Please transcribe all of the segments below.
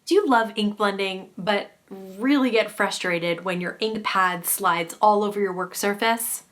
Do you love ink blending, but really get frustrated when your ink pad slides all over your work surface?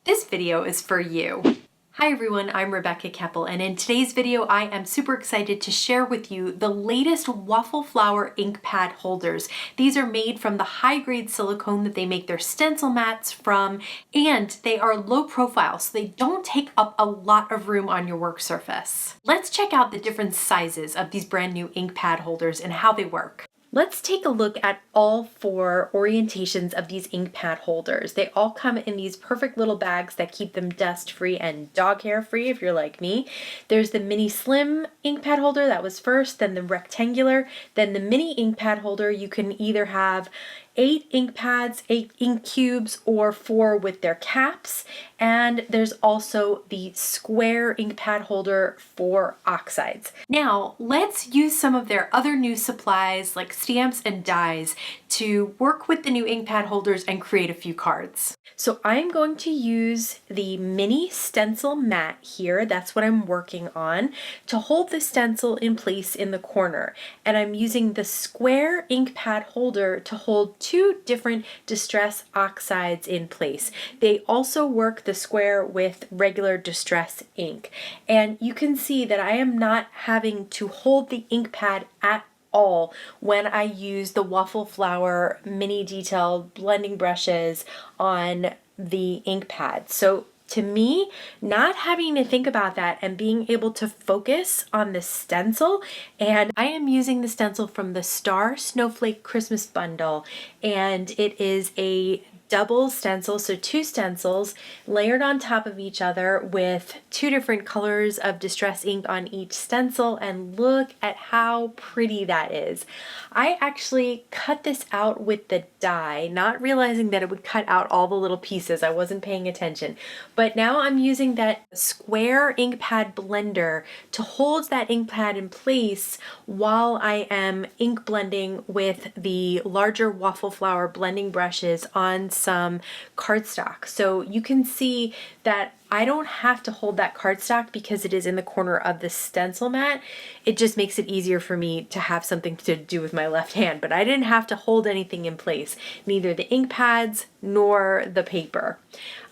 This video is for you. Hi everyone, I'm Rebecca Keppel, and in today's video I am super excited to share with you the latest Waffle Flower ink pad holders. These are made from the high-grade silicone that they make their stencil mats from, and they are low profile, so they don't take up a lot of room on your work surface. Let's check out the different sizes of these brand new ink pad holders and how they work. Let's take a look at all four orientations of these ink pad holders. They all come in these perfect little bags that keep them dust-free and dog hair-free if you're like me. There's the mini slim ink pad holder, that was first, then the rectangular, then the mini ink pad holder. You can either have 8 ink pads, 8 ink cubes, or 4 with their caps. And there's also the square ink pad holder for oxides. Now, let's use some of their other new supplies like stamps and dies to work with the new ink pad holders and create a few cards. So I'm going to use the mini stencil mat here, that's what I'm working on, to hold the stencil in place in the corner. And I'm using the square ink pad holder to hold 2 different distress oxides in place. They also work the square with regular distress ink. And you can see that I am not having to hold the ink pad at all when I use the Waffle Flower mini detailed blending brushes on the ink pad. So to me, not having to think about that and being able to focus on the stencil, and I am using the stencil from the Star Snowflake Christmas bundle, and it is a double stencil, so 2 stencils layered on top of each other with 2 different colors of distress ink on each stencil, and look at how pretty that is. I actually cut this out with the die, not realizing that it would cut out all the little pieces. I wasn't paying attention. But now I'm using that square ink pad blender to hold that ink pad in place while I am ink blending with the larger Waffle Flower blending brushes on some cardstock. So you can see that I don't have to hold that cardstock because it is in the corner of the stencil mat. It just makes it easier for me to have something to do with my left hand, but I didn't have to hold anything in place, neither the ink pads nor the paper.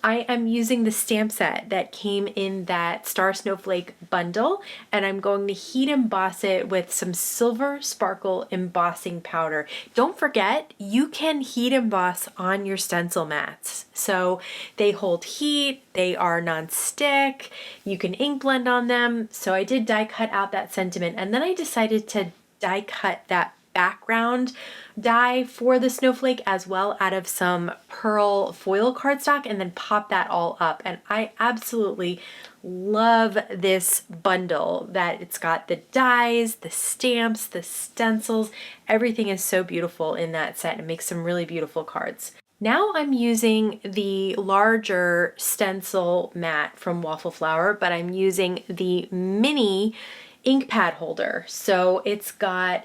I am using the stamp set that came in that Star Snowflake bundle, and I'm going to heat emboss it with some silver sparkle embossing powder. Don't forget, you can heat emboss on your stencil mats. So they hold heat, they are non-stick, you can ink blend on them. So I did die cut out that sentiment, and then I decided to die cut that background die for the snowflake as well out of some pearl foil cardstock and then pop that all up. And I absolutely love this bundle, that it's got the dies, the stamps, the stencils, everything is so beautiful in that set. It makes some really beautiful cards. Now I'm using the larger stencil mat from Waffle Flower, but I'm using the mini ink pad holder. So it's got,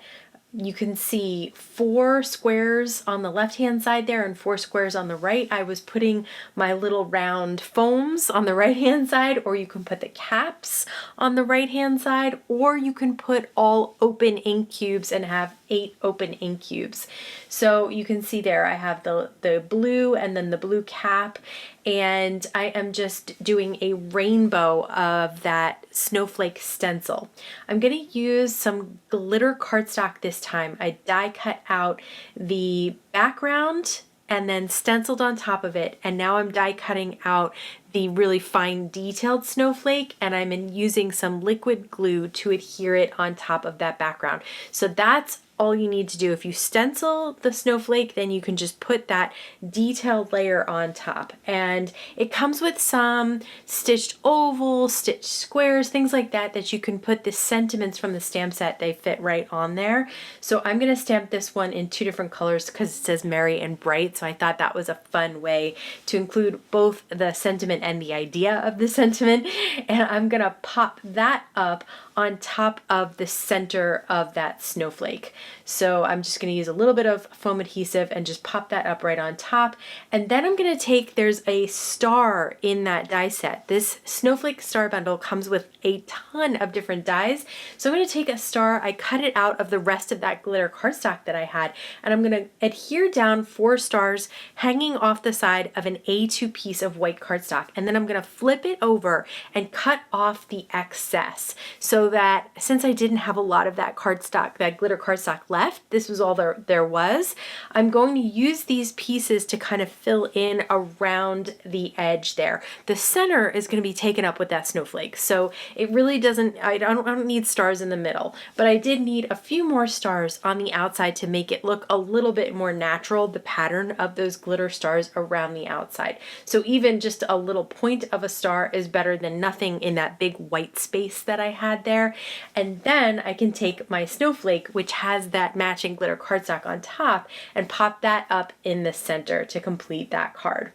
you can see 4 squares on the left hand side there and 4 squares on the right. I was putting my little round foams on the right hand side, or you can put the caps on the right hand side, or you can put all open ink cubes and have 8 open ink cubes. So you can see there I have the blue and then the blue cap, and I am just doing a rainbow of that snowflake stencil. I'm going to use some glitter cardstock this time. I die cut out the background and then stenciled on top of it, and now I'm die cutting out the really fine detailed snowflake, and I'm using some liquid glue to adhere it on top of that background. So that's all you need to do. If you stencil the snowflake, then you can just put that detailed layer on top. And it comes with some stitched ovals, stitched squares, things like that, that you can put the sentiments from the stamp set. They fit right on there. So I'm going to stamp this one in 2 different colors because it says merry and bright. So I thought that was a fun way to include both the sentiment and the idea of the sentiment. And I'm going to pop that up on top of the center of that snowflake. So I'm just going to use a little bit of foam adhesive and just pop that up right on top. And then I'm going to take, there's a star in that die set. This Snowflake star bundle comes with a ton of different dies. So I'm going to take a star, I cut it out of the rest of that glitter cardstock that I had, and I'm going to adhere down 4 stars hanging off the side of an A2 piece of white cardstock. And then I'm going to flip it over and cut off the excess so that since I didn't have a lot of that cardstock, that glitter cardstock left, this was all there was, I'm going to use these pieces to kind of fill in around the edge there. The center is going to be taken up with that snowflake. So it really doesn't, I don't need stars in the middle, but I did need a few more stars on the outside to make it look a little bit more natural, the pattern of those glitter stars around the outside. So even just a little point of a star is better than nothing in that big white space that I had there. And then I can take my snowflake, which has that matching glitter cardstock on top, and pop that up in the center to complete that card.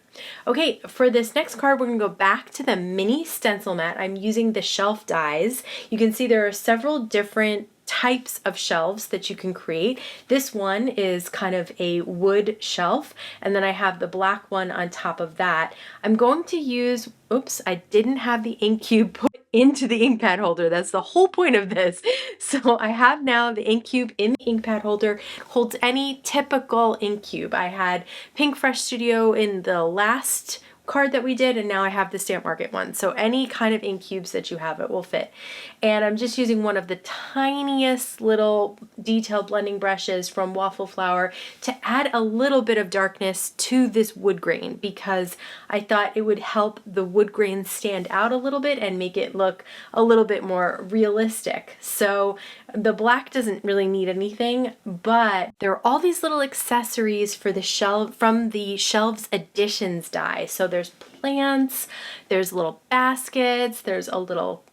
Okay, for this next card, we're going to go back to the mini stencil mat. I'm using the shelf dies. You can see there are several different types of shelves that you can create. This one is kind of a wood shelf, and then I have the black one on top of that. I'm going to use, oops, I didn't have the ink cube put into the ink pad holder. That's the whole point of this. So I have now the ink cube in the ink pad holder. Holds any typical ink cube. I had Pink Fresh Studio in the last card that we did, and now I have the Stamp Market one. So any kind of ink cubes that you have, it will fit. And I'm just using one of the tiniest little detail blending brushes from Waffle Flower to add a little bit of darkness to this wood grain, because I thought it would help the wood grain stand out a little bit and make it look a little bit more realistic. So the black doesn't really need anything, but there are all these little accessories for the shelf from the Shelves Additions die. So there's plants, there's little baskets, there's a little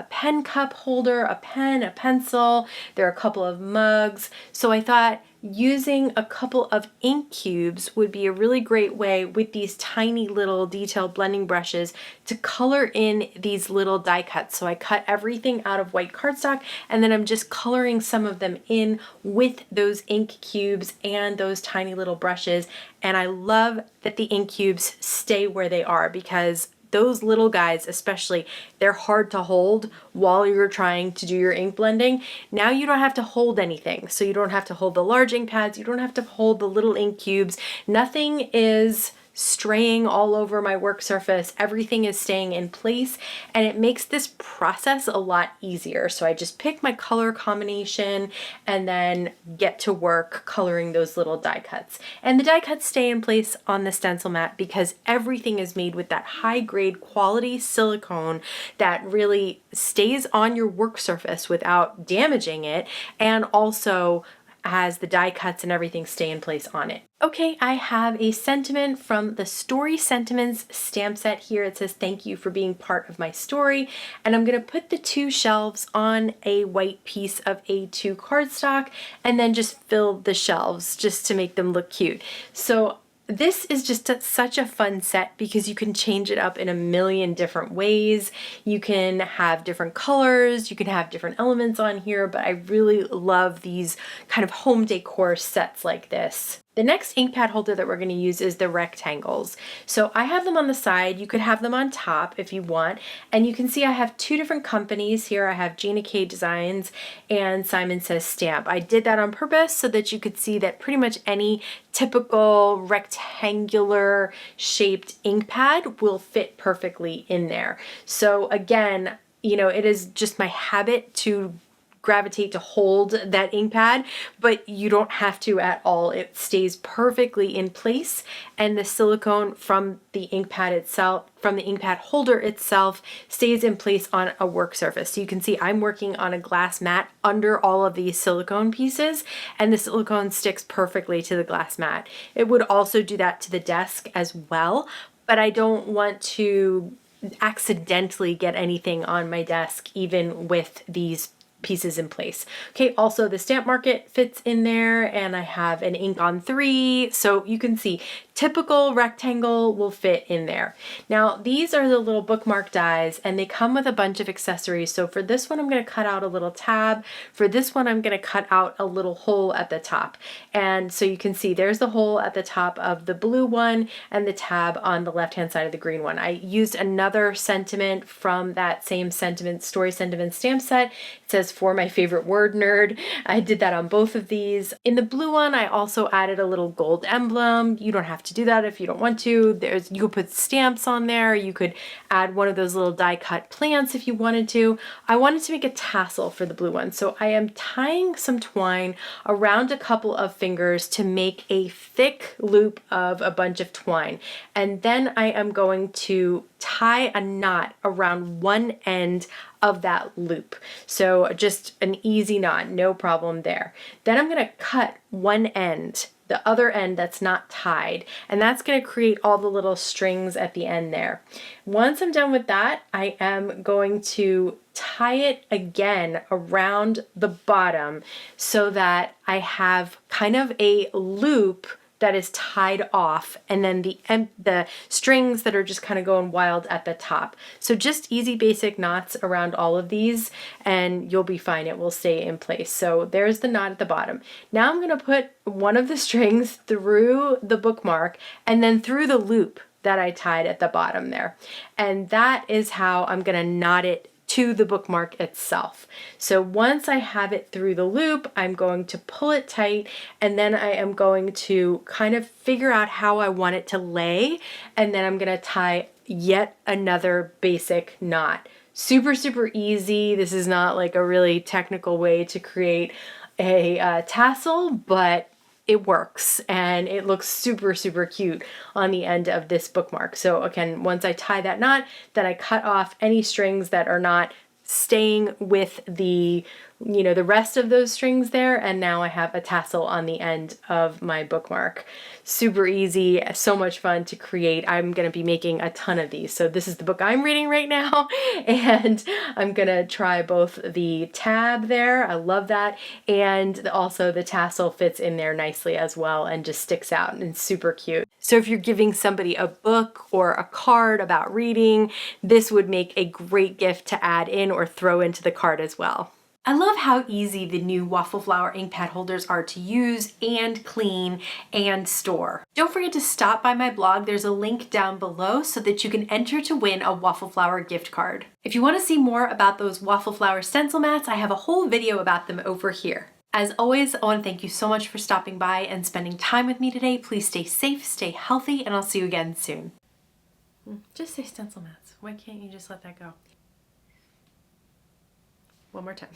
pen cup holder, a pen, a pencil, there are a couple of mugs. So I thought using a couple of ink cubes would be a really great way with these tiny little detail blending brushes to color in these little die cuts. So I cut everything out of white cardstock, and then I'm just coloring some of them in with those ink cubes and those tiny little brushes. And I love that the ink cubes stay where they are, because those little guys especially, they're hard to hold while you're trying to do your ink blending. Now you don't have to hold anything. So you don't have to hold the large ink pads, you don't have to hold the little ink cubes. Nothing is straying all over my work surface. Everything is staying in place, and it makes this process a lot easier. So I just pick my color combination and then get to work coloring those little die cuts. And the die cuts stay in place on the stencil mat because everything is made with that high grade quality silicone that really stays on your work surface without damaging it, and also as the die cuts and everything stay in place on it. Okay, I have a sentiment from the Story Sentiments stamp set here. It says, "Thank you for being part of my story." And I'm going to put the 2 shelves on a white piece of A2 cardstock and then just fill the shelves just to make them look cute. So this is just such a fun set because you can change it up in a million different ways. You can have different colors, you can have different elements on here, but I really love these kind of home decor sets like this. The next ink pad holder that we're going to use is the rectangles. So I have them on the side. You could have them on top if you want. And you can see I have 2 different companies here. I have Gina K Designs and Simon Says Stamp. I did that on purpose so that you could see that pretty much any typical rectangular shaped ink pad will fit perfectly in there. So again, you know, it is just my habit to gravitate to hold that ink pad, but you don't have to at all. It stays perfectly in place, and the silicone from the ink pad itself, from the ink pad holder itself, stays in place on a work surface. So you can see I'm working on a glass mat under all of these silicone pieces, and the silicone sticks perfectly to the glass mat. It would also do that to the desk as well, but I don't want to accidentally get anything on my desk even with these pieces in place. Okay, also the stamp market fits in there, and I have an ink on 3, so you can see typical rectangle will fit in there. Now these are the little bookmark dies, and they come with a bunch of accessories. So for this one I'm going to cut out a little tab. For this one I'm going to cut out a little hole at the top. And so you can see there's the hole at the top of the blue one and the tab on the left hand side of the green one. I used another sentiment from that same sentiment, story sentiment stamp set. It says, "For my favorite word nerd." I did that on both of these. In the blue one I also added a little gold emblem. You don't have to do that if you don't want to. You could put stamps on there. You could add one of those little die cut plants if you wanted to. I wanted to make a tassel for the blue one, so I am tying some twine around a couple of fingers to make a thick loop of a bunch of twine, and then I am going to tie a knot around one end of that loop. So just an easy knot, no problem there. Then I'm going to cut one end, the other end that's not tied, and that's going to create all the little strings at the end there. Once I'm done with that, I am going to tie it again around the bottom so that I have kind of a loop that is tied off, and then the strings that are just kind of going wild at the top. So just easy basic knots around all of these and you'll be fine. It will stay in place. So there's the knot at the bottom. Now I'm going to put one of the strings through the bookmark and then through the loop that I tied at the bottom there. And that is how I'm going to knot it to the bookmark itself. So once I have it through the loop, I'm going to pull it tight, and then I am going to kind of figure out how I want it to lay, and then I'm going to tie yet another basic knot. Super, super easy. This is not like a really technical way to create a tassel, but it works and it looks super, super cute on the end of this bookmark. So again, once I tie that knot, then I cut off any strings that are not staying with the rest of those strings there, and now I have a tassel on the end of my bookmark. Super easy, so much fun to create. I'm going to be making a ton of these. So this is the book I'm reading right now, and I'm going to try both the tab there, I love that, and also the tassel fits in there nicely as well and just sticks out and super cute. So if you're giving somebody a book or a card about reading, this would make a great gift to add in or throw into the card as well. I love how easy the new Waffle Flower ink pad holders are to use and clean and store. Don't forget to stop by my blog. There's a link down below so that you can enter to win a Waffle Flower gift card. If you want to see more about those Waffle Flower stencil mats, I have a whole video about them over here. As always, I want to thank you so much for stopping by and spending time with me today. Please stay safe, stay healthy, and I'll see you again soon. Just say stencil mats. Why can't you just let that go? One more time.